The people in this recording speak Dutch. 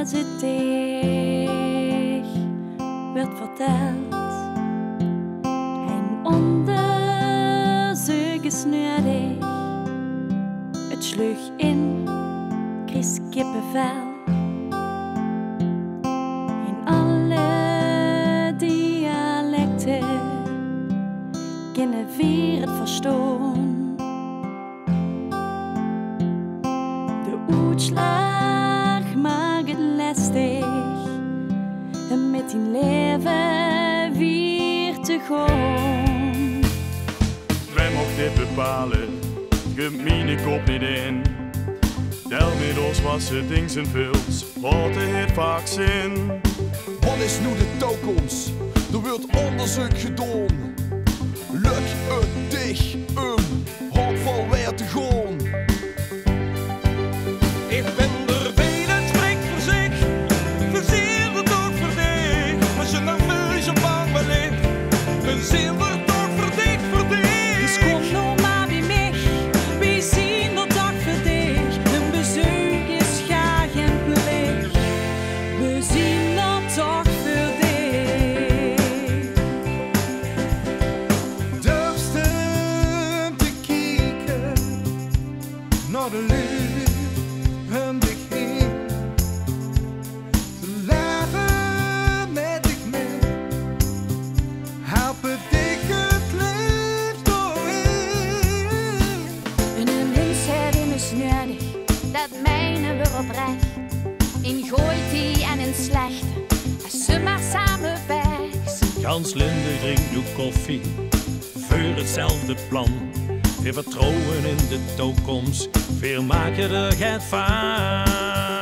als het dich werd verteld. Een onderzoek is nodig. Het sloeg in, kreeg kippenvel. In alle dialecten kunnen we het verstaan. De uitslag maakt het lastig en met die leven weer te gaan. Wij mogen dit bepalen, gemeen ik op niet in. Tel met ons was het ding zijn vils, wat het vaak zin. Wat is nu de toekomst? Er wordt onderzoek gedaan. Lukt het dich handvol weer te gaan? Ik ben er bij, dat spreekt voor zich. Verzin er toch voor dich. Als je nerveus op bang bent, verzin er toch voor dich, voor dich. Dus kom nou maar bij mij, we zien er toch voor dich. Een bezoek is graag en plicht. We zien er toch voor dich. Durfst hem te kijken naar de lucht en dich heen. Te leven met dich mee. Helpen dich het leven doorheen. Een mensheid is nodig, dat mijnen we oprecht. In gooit en in slechte, als ze maar samen weg. Gans Linde drinkt nu koffie, voor hetzelfde plan. Weer vertrouwen in de toekomst, veel maak je er geen van.